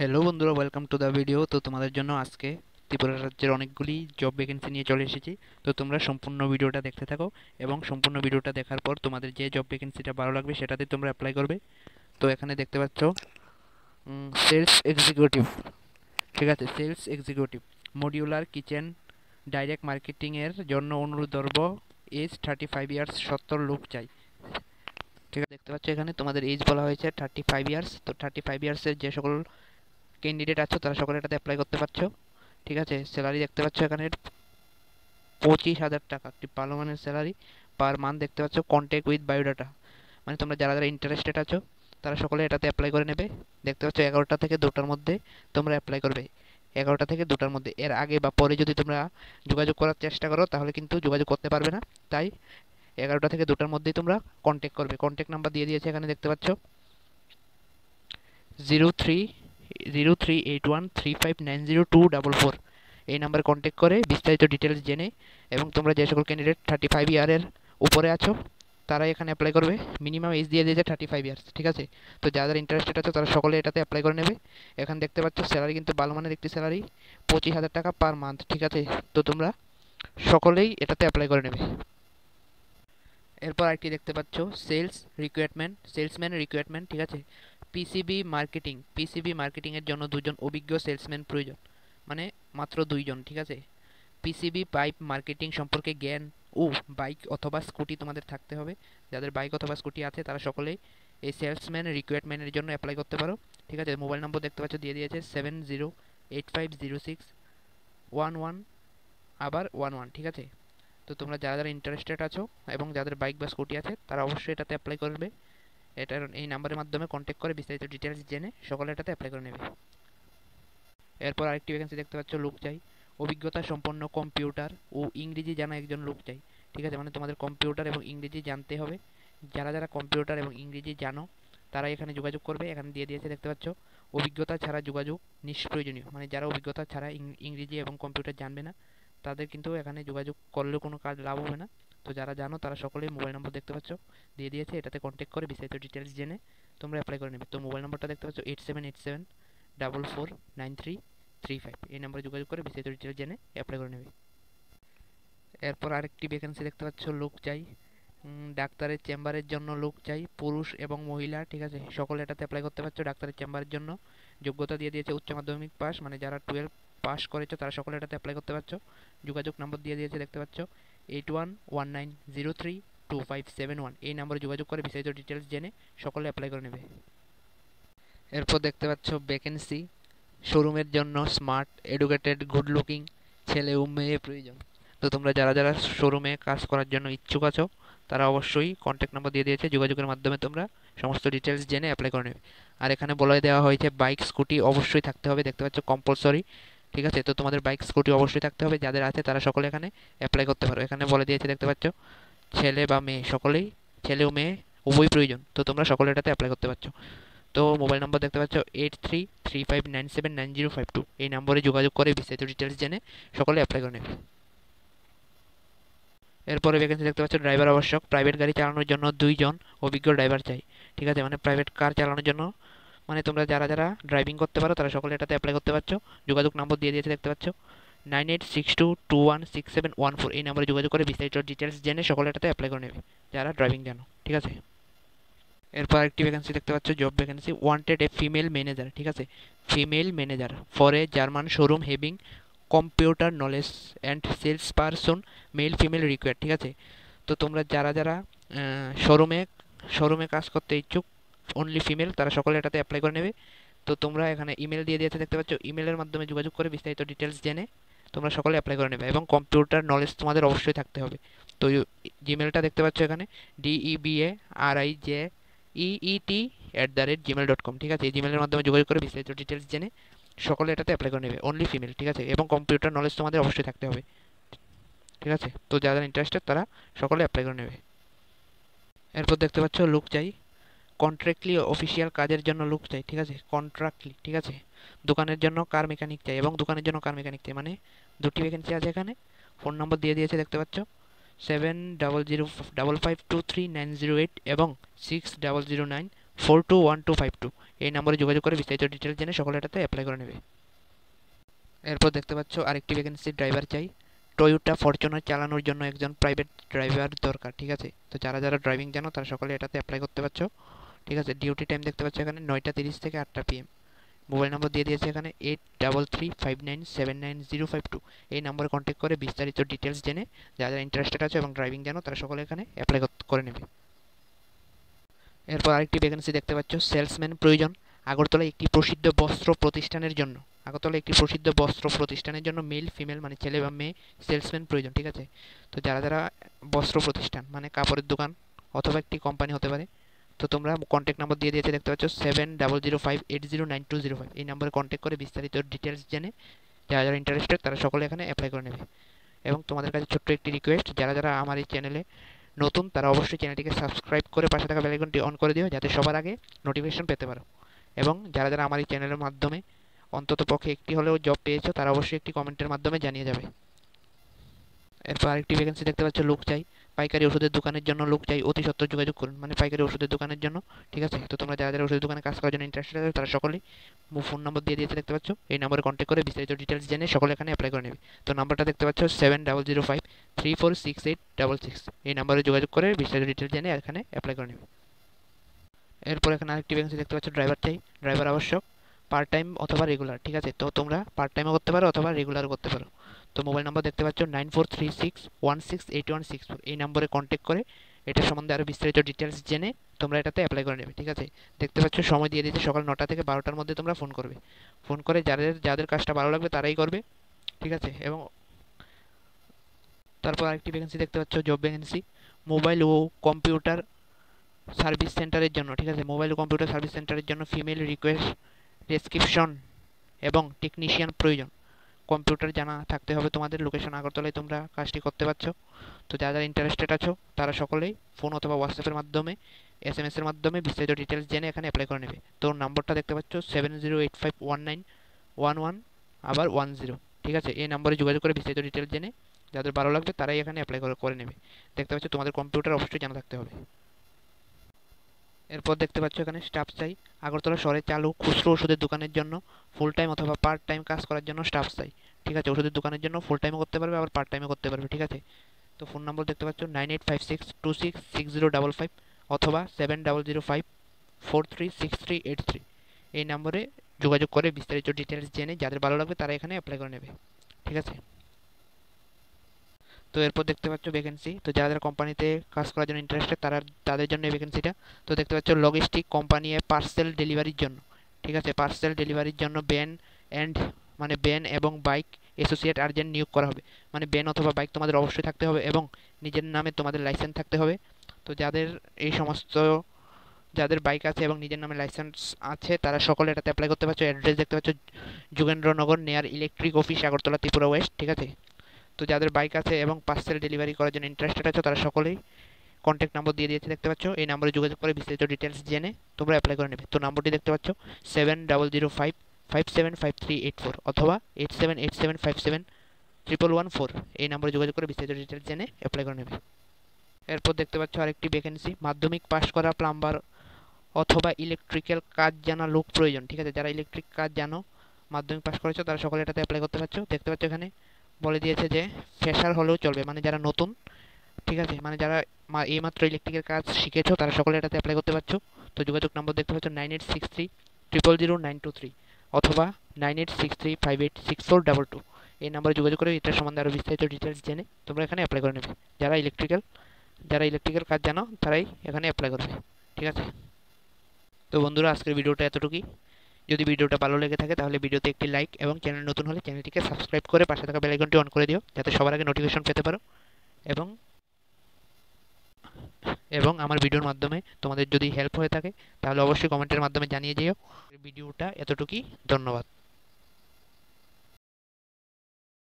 Hello বন্ধুরা, welcome to the video. তো তোমাদের জন্য আজকে ত্রিপুরা রাজ্যের অনেকগুলি জব ভ্যাকেন্সি নিয়ে চলে এসেছি। তো তোমরা সম্পূর্ণ ভিডিওটা দেখতে থাকো এবং সম্পূর্ণ ভিডিওটা দেখার পর তোমাদের যে জব ভ্যাকেন্সিটা ভালো লাগবে সেটাতে তোমরা অ্যাপ্লাই করবে। তো এখানে দেখতে পাচ্ছ সেলস এক্সিকিউটিভ, ঠিক আছে, sales executive modular kitchen direct মার্কেটিংয়ের জন্য অনুরোধ এজ 35 ইয়ার্স, 70 লোক চাই। ঠিক আছে, দেখতে পাচ্ছ এখানে তোমাদের এজ বলা হয়েছে 35 ইয়ার্স। তো 35 ইয়ার্সের যে সকল ক্যান্ডিডেট আছো তারা সকলে এটাতে অ্যাপ্লাই করতে পারছো। ঠিক আছে, স্যালারি দেখতে পাচ্ছ এখানে 25,000 টাকা, একটি ভালো মানের স্যালারি পার মান্থ দেখতে পাচ্ছ। কন্ট্যাক্ট উইথ বায়োডাটা, মানে তোমরা যারা যারা ইন্টারেস্টেড আছো তারা সকলে এটাতে অ্যাপ্লাই করে নেবে। দেখতে পাচ্ছ 11টা থেকে 2টার মধ্যে তোমরা অ্যাপ্লাই করবে, 11টা থেকে 2টার মধ্যে। এর আগে বা পরে যদি তোমরা যোগাযোগ করার চেষ্টা করো তাহলে কিন্তু যোগাযোগ করতে পারবে না। তাই 11টা থেকে 2টার মধ্যেই তোমরা কন্ট্যাক্ট করবে। কন্ট্যাক্ট নাম্বার দিয়ে দিয়েছে এখানে দেখতে পাচ্ছ 030381359024। এই নাম্বারে কন্ট্যাক্ট করে বিস্তারিত ডিটেলস জেনে, এবং তোমরা যে সকল ক্যান্ডিডেট 35 ইয়ারের উপরে আছো তারা এখানে অ্যাপ্লাই করবে। মিনিমাম এজ দিয়ে দিয়েছে 35 ইয়ার্স, ঠিক আছে। তো যারা ইন্টারেস্টেড আছে তারা সকলে এটাতে অ্যাপ্লাই করে নেবে। এখানে দেখতে পাচ্ছ স্যালারি কিন্তু ভালো মানের একটি স্যালারি, 25,000 টাকা পার মান্থ, ঠিক আছে। তো তোমরা সকলেই এটাতে অ্যাপ্লাই করে নেবে। এরপর আরেকটি দেখতে পাচ্ছ সেলস রিক্রুটমেন্ট, সেলসম্যান রিক্রুটমেন্ট, ঠিক আছে। পিসিবি মার্কেটিংয়ের জন্য দুজন অভিজ্ঞ সেলসম্যান প্রয়োজন, মানে মাত্র দুইজন, ঠিক আছে। পিসিবি পাইপ মার্কেটিং সম্পর্কে জ্ঞান ও বাইক অথবা স্কুটি তোমাদের থাকতে হবে। যাদের বাইক অথবা স্কুটি আছে তারা সকলেই এই সেলসম্যান রিক্রুটমেন্টের জন্য অ্যাপ্লাই করতে পারো, ঠিক আছে। মোবাইল নম্বর দেখতে পাচ্ছ দিয়ে দিয়েছে 70850611, আবার 11, ঠিক আছে। তো তোমরা যারা যারা ইন্টারেস্টেড আছো এবং যাদের বাইক বা স্কুটি আছে তারা অবশ্যই এটাতে অ্যাপ্লাই করবে। এটার এই নাম্বারের মাধ্যমে কন্ট্যাক্ট করে বিস্তারিত ডিটেলস জেনে সকলে এটাতে অ্যাপ্লাই করে নেবে। এরপর আরেকটি ভ্যাকেন্সি দেখতে পাচ্ছ লোক চাই, অভিজ্ঞতা সম্পন্ন কম্পিউটার ও ইংরেজি জানা একজন লোক চাই, ঠিক আছে। মানে তোমাদের কম্পিউটার এবং ইংরেজি জানতে হবে। যারা যারা কম্পিউটার এবং ইংরেজি জানো তারা এখানে যোগাযোগ করবে। এখানে দিয়ে দিয়েছে দেখতে পাচ্ছ অভিজ্ঞতা ছাড়া যোগাযোগ নিষ্প্রয়োজনীয়, মানে যারা অভিজ্ঞতা ছাড়া ইংরেজি এবং কম্পিউটার জানবে না তাদের কিন্তু এখানে যোগাযোগ করলেও কোনো কাজ লাভ হবে না। তো যারা জানো তারা সকলেই মোবাইল নম্বর দেখতে পাচ্ছ দিয়ে দিয়েছে, এটাতে কন্ট্যাক্ট করে বিস্তারিত ডিটেলস জেনে তোমরা অ্যাপ্লাই করে নেবে। তো মোবাইল নম্বরটা দেখতে পাচ্ছ 8787449335, এই নম্বরে যোগাযোগ করে বিস্তারিত ডিটেলস জেনে অ্যাপ্লাই করে নেবে। এরপর আরেকটি ভ্যাকেন্সি দেখতে পাচ্ছ লোক চাই, ডাক্তারের চেম্বারের জন্য লোক চাই, পুরুষ এবং মহিলা, ঠিক আছে। সকলে এটাতে অ্যাপ্লাই করতে পারছো। ডাক্তারের চেম্বারের জন্য যোগ্যতা দিয়ে দিয়েছে উচ্চ মাধ্যমিক পাস, মানে যারা 12 পাস করেছো তারা সকলে এটাতে অ্যাপ্লাই করতে পারছো। যোগাযোগ নম্বর দিয়ে দিয়েছে দেখতে পাচ্ছ 8119032571, এই নম্বরে যোগাযোগ করে বিস্তারিত ডিটেলস জেনে সকলে অ্যাপ্লাই করে নেবে। এরপর দেখতে পাচ্ছ ভ্যাকেন্সি শোরুমের জন্য স্মার্ট এডুকেটেড গুড লুকিং ছেলে ও মেয়ে প্রয়োজন। তো তোমরা যারা যারা শোরুমে কাজ করার জন্য ইচ্ছুক আছো তারা অবশ্যই কন্ট্যাক্ট নাম্বার দিয়ে দিয়েছে, যোগাযোগের মাধ্যমে তোমরা সমস্ত ডিটেলস জেনে অ্যাপ্লাই করে নেবে। আর এখানে বলে দেওয়া হয়েছে বাইক স্কুটি অবশ্যই থাকতে হবে, দেখতে পাচ্ছ কম্পালসরি, ঠিক আছে। তো তোমাদের বাইক স্কুটি অবশ্যই থাকতে হবে, যাদের আছে তারা সকলে এখানে অ্যাপ্লাই করতে পারো। এখানে বলে দিয়েছে দেখতে পাচ্ছ ছেলে বা মেয়ে সকলেই, ছেলে ও মেয়ে উভয় প্রয়োজন। তো তোমরা সকলে এটাতে অ্যাপ্লাই করতে পারছো। তো মোবাইল নম্বর দেখতে পাচ্ছ 8335979052, এই নম্বরে যোগাযোগ করে বিস্তারিত ডিটেলস জেনে সকলে অ্যাপ্লাই করে নেবে। এরপরে ভ্যাকেন্সি দেখতে পাচ্ছ ড্রাইভার আবশ্যক, প্রাইভেট গাড়ি চালানোর জন্য 2জন অভিজ্ঞ ড্রাইভার চাই, ঠিক আছে। মানে প্রাইভেট কার চালানোর জন্য, মানে তোমরা যারা যারা ড্রাইভিং করতে পারো তারা সকলে এটাতে অ্যাপ্লাই করতে পারছো। যোগাযোগ নম্বর দিয়ে দিয়েছে দেখতে পাচ্ছ 9862216714, এই নম্বরে যোগাযোগ করে বিস্তারিত ডিটেলস জেনে সকলে এটাতে অ্যাপ্লাই করে নেবে যারা ড্রাইভিং জানো, ঠিক আছে। এরপর আরেকটি ভ্যাকেন্সি দেখতে পাচ্ছ job vacancy wanted a female manager, ঠিক আছে। Female manager for a German showroom having computer knowledge and sales person, male female required, ঠিক আছে। তো তোমরা যারা যারা শোরুমে শোরুমে কাজ করতে ইচ্ছুক, অনলি ফিমেল, তারা সকলে এটাতে অ্যাপ্লাই করে নেবে। তো তোমরা এখানে ইমেল দিয়ে দিয়েছে দেখতে পাচ্ছ, ইমেলের মাধ্যমে যোগাযোগ করে বিস্তারিত ডিটেলস জেনে তোমরা সকলে অ্যাপ্লাই করে নেবে, এবং কম্পিউটার নলেজ তোমাদের অবশ্যই থাকতে হবে। তো জিমেলটা দেখতে পাচ্ছ এখানে DEBARIJEET@gmail.com, ঠিক আছে। এই জিমেলের মাধ্যমে যোগাযোগ করে বিস্তারিত ডিটেলস জেনে সকলে এটাতে অ্যাপ্লাই করে নেবে, অনলি ফিমেল, ঠিক আছে। এবং কম্পিউটার নলেজ তোমাদের অবশ্যই থাকতে হবে, ঠিক আছে। তো যারা ইন্টারেস্টেড তারা সকলে অ্যাপ্লাই করে নেবে। এরপর দেখতে পাচ্ছ লোক চাই কন্ট্রাক্টলি অফিসিয়াল কাজের জন্য লোক চাই, ঠিক আছে। কন্ট্রাক্টলি, ঠিক আছে। দোকানের জন্য কার মেকানিক চাই, এবং দোকানের জন্য কার মেকানিক চাই, মানে দুটি ভ্যাকেন্সি আছে এখানে। ফোন নম্বর দিয়ে দিয়েছে দেখতে পাচ্ছ 7005523908 এবং 6009421252, এই নম্বরে যোগাযোগ করে বিস্তারিত ডিটেলস জেনে সকলে এটাতে অ্যাপ্লাই করে নেবে। এরপর দেখতে পাচ্ছ আরেকটি ভ্যাকেন্সি ড্রাইভার চাই। টয়োটা ফরচুনার চালানোর জন্য একজন প্রাইভেট ড্রাইভার দরকার, ঠিক আছে। তো যারা যারা ড্রাইভিং জানো তারা সকলে এটাতে অ্যাপ্লাই করতে পারছো, ঠিক আছে। ডিউটি টাইম দেখতে পাচ্ছ এখানে 9টা 30 থেকে 8টা PM। মোবাইল নম্বর দিয়ে দিয়েছে এখানে 8335979052। এই নম্বরে কন্ট্যাক্ট করে বিস্তারিত ডিটেলস জেনে যারা যারা ইন্টারেস্টেড আছে এবং ড্রাইভিং জানো তারা সকলে এখানে অ্যাপ্লাই করে নেবে। এরপর আরেকটি ভ্যাকেন্সি দেখতে পাচ্ছ, সেলসম্যান প্রয়োজন আগরতলায় একটি প্রসিদ্ধ বস্ত্র প্রতিষ্ঠানের জন্য। আগরতলায় একটি প্রসিদ্ধ বস্ত্র প্রতিষ্ঠানের জন্য মেল ফিমেল মানে ছেলে বা মেয়ে সেলসম্যান প্রয়োজন, ঠিক আছে। তো যারা যারা বস্ত্র প্রতিষ্ঠান মানে কাপড়ের দোকান অথবা একটি কোম্পানি হতে পারে, তো তোমরা কন্ট্যাক্ট নাম্বার দিয়ে দিয়েছে দেখতে পাচ্ছ 7005809205। এই নাম্বারে কন্ট্যাক্ট করে বিস্তারিত ডিটেলস জেনে যারা যারা ইন্টারেস্টেড তারা সকলে এখানে অ্যাপ্লাই করে নেবে। এবং তোমাদের কাছে ছোট্ট একটি রিকোয়েস্ট, যারা যারা আমার এই চ্যানেলে নতুন তারা অবশ্যই চ্যানেলটিকে সাবস্ক্রাইব করে পাশে থাকা বেল আইকনটি অন করে দিও যাতে সবার আগে নোটিফিকেশন পেতে পারো। এবং যারা যারা আমার এই চ্যানেলের মাধ্যমে অন্তত পক্ষে একটি হলেও জব পেয়েছো তারা অবশ্যই একটি কমেন্টের মাধ্যমে জানিয়ে যাবে। এরপর আরেকটি ভ্যাকেন্সি দেখতে পাচ্ছ, লোক চাই পাইকারি ওষুধের দোকানের জন্য লোক চাই, অতি সত্বর যোগাযোগ করুন। মানে পাইকারি ওষুধের দোকানের জন্য, ঠিক আছে। তো তোমরা যারা যারা ওষুধের দোকানে কাজ করার জন্য ইন্টারেস্টেড আছে তারা সকলেই ফোন নম্বর দিয়ে দিয়েছে দেখতে পাচ্ছ। এই নম্বরে কন্ট্যাক্ট করে বিস্তারিত ডিটেলস জেনে সকলে এখানে অ্যাপ্লাই করে নেবে। তো নাম্বারটা দেখতে পাচ্ছ 7005346866। এই নাম্বারে যোগাযোগ করে বিস্তারিত ডিটেলস জেনে এখানে অ্যাপ্লাই করে নেবে। এরপর এখানে আরেকটি ভ্যাকেন্সি দেখতে পাচ্ছ, ড্রাইভার চাই, ড্রাইভার আবশ্যক, পার্ট টাইম অথবা রেগুলার, ঠিক আছে। তো তোমরা পার্ট টাইমও করতে পারো অথবা রেগুলারও করতে পারো। তো মোবাইল নাম্বার দেখতে পাচ্ছ 9436168164। এই নম্বরে কন্ট্যাক্ট করে এটা সম্বন্ধে আরও বিস্তারিত ডিটেলস জেনে তোমরা এটাতে অ্যাপ্লাই করে নেবে, ঠিক আছে। দেখতে পাচ্ছ সময় দিয়ে দিয়েছে সকাল 9টা থেকে 12টার মধ্যে তোমরা ফোন করবে। ফোন করে যাদের যাদের কাজটা ভালো লাগবে তারাই করবে, ঠিক আছে। এবং তারপর আরেকটি ভ্যাকেন্সি দেখতে পাচ্ছ, জব ভ্যাকেন্সি মোবাইল ও কম্পিউটার সার্ভিস সেন্টারের জন্য, ঠিক আছে। মোবাইল ও কম্পিউটার সার্ভিস সেন্টারের জন্য ফিমেল রিকোয়েস্ট ডেসক্রিপশন এবং টেকনিশিয়ান প্রয়োজন। কম্পিউটার জানা থাকতে হবে তোমাদের, লোকেশন আগরতলায় তোমরা কাজটি করতে পারছো। তো যারা যারা ইন্টারেস্টেড আছো তারা সকলেই ফোন অথবা হোয়াটসঅ্যাপের মাধ্যমে SMS এর মাধ্যমে বিস্তারিত ডিটেলস জেনে এখানে অ্যাপ্লাই করে নেবে। তো নাম্বারটা দেখতে পাচ্ছ 70851911 আবার 10, ঠিক আছে। এই নাম্বারে যোগাযোগ করে বিস্তারিত ডিটেলস জেনে যাদের ভালো লাগবে তারাই এখানে অ্যাপ্লাই করে নেবে। দেখতে পাচ্ছ তোমাদের কম্পিউটার অবশ্যই জানা থাকতে হবে। এরপর দেখতে পাচ্ছ এখানে স্টাফ চাই, আগরতলা শহরে চালু খুচরো ওষুধের দোকানের জন্য ফুল টাইম অথবা পার্ট টাইম কাজ করার জন্য স্টাফ চাই, ঠিক আছে। ওষুধের দোকানের জন্য ফুল টাইমও করতে পারবে আবার পার্ট টাইমও করতে পারবে, ঠিক আছে। তো ফোন নম্বর দেখতে পাচ্ছ 9856266055 অথবা 7005436383। এই নম্বরে যোগাযোগ করে বিস্তারিত ডিটেলস জেনে যাদের ভালো লাগবে তারা এখানে অ্যাপ্লাই করে নেবে, ঠিক আছে। তো এরপর দেখতে পাচ্ছ ভ্যাকেন্সি, তো যারা যারা কোম্পানিতে কাজ করার জন্য ইন্টারেস্টেড তারা তাদের জন্য এই ভ্যাকেন্সিটা। তো দেখতে পাচ্ছ লজিস্টিক কোম্পানি পার্সেল ডেলিভারির জন্য, ঠিক আছে। পার্সেল ডেলিভারির জন্য ভ্যান অ্যান্ড মানে ভ্যান এবং বাইক অ্যাসোসিয়েট আর্জেন্ট নিয়োগ করা হবে। মানে ভ্যান অথবা বাইক তোমাদের অবশ্যই থাকতে হবে এবং নিজের নামে তোমাদের লাইসেন্স থাকতে হবে। তো যাদের এই সমস্ত যাদের বাইক আছে এবং নিজের নামে লাইসেন্স আছে তারা সকলে এটাতে অ্যাপ্লাই করতে পারছো। অ্যাড্রেস দেখতে পাচ্ছ যোগেন্দ্রনগর নেয়ার electric office Agartala Tripura West, ঠিক আছে। তো যাদের বাইক আছে এবং পার্সেল ডেলিভারি করার জন্য ইন্টারেস্টেড আছে তারা সকলেই কন্ট্যাক্ট নাম্বার দিয়ে দিয়েছে দেখতে পাচ্ছ। এই নাম্বারে যোগাযোগ করে বিস্তারিত ডিটেলস জেনে তোমরা অ্যাপ্লাই করে নেবে। তো নাম্বারটি দেখতে পাচ্ছ 7005575384 অথবা 8787571114। এই নাম্বারে যোগাযোগ করে বিস্তারিত ডিটেলস জেনে অ্যাপ্লাই করে নেবে। এরপর দেখতে পাচ্ছ আরেকটি ভ্যাকেন্সি মাধ্যমিক পাস করা প্লাম্বার অথবা ইলেকট্রিক্যাল কাজ জানা লোক প্রয়োজন, ঠিক আছে। যারা ইলেকট্রিক কাজ জানো মাধ্যমিক পাস করেছো তারা সকলে এটাতে অ্যাপ্লাই করতে পারছো। দেখতে পাচ্ছ এখানে বলে দিয়েছে যে ফ্রেশার হলেও চলবে, মানে যারা নতুন, ঠিক আছে, মানে যারা এইমাত্র ইলেকট্রিকের কাজ শিখেছো তারা সকলে এটাতে অ্যাপ্লাই করতে পারছো। তো যোগাযোগ নম্বর দেখতে পাচ্ছ 9863000923 অথবা 9863586422। এই নাম্বারে যোগাযোগ করে এটার সম্বন্ধে আরও বিস্তারিত ডিটেলস জেনে তোমরা এখানে অ্যাপ্লাই করে নেবে। যারা ইলেকট্রিক্যাল কাজ জানো তারাই এখানে অ্যাপ্লাই করবে, ঠিক আছে। তো বন্ধুরা আজকের ভিডিওটা এতটুকুই। যদি ভিডিওটা ভালো লেগে থাকে তাহলে ভিডিওতে একটি লাইক এবং চ্যানেল নতুন হলে চ্যানেলটিকে সাবস্ক্রাইব করে পাশে থাকা বেল আইকনটি অন করে দিও যাতে সবার আগে নোটিফিকেশন পেতে পারো। এবং এবং আমার ভিডিওর মাধ্যমে তোমাদের যদি হেল্প হয়ে থাকে তাহলে অবশ্যই কমেন্টের মাধ্যমে জানিয়ে দিও। ভিডিওটা এতটুকুই, ধন্যবাদ।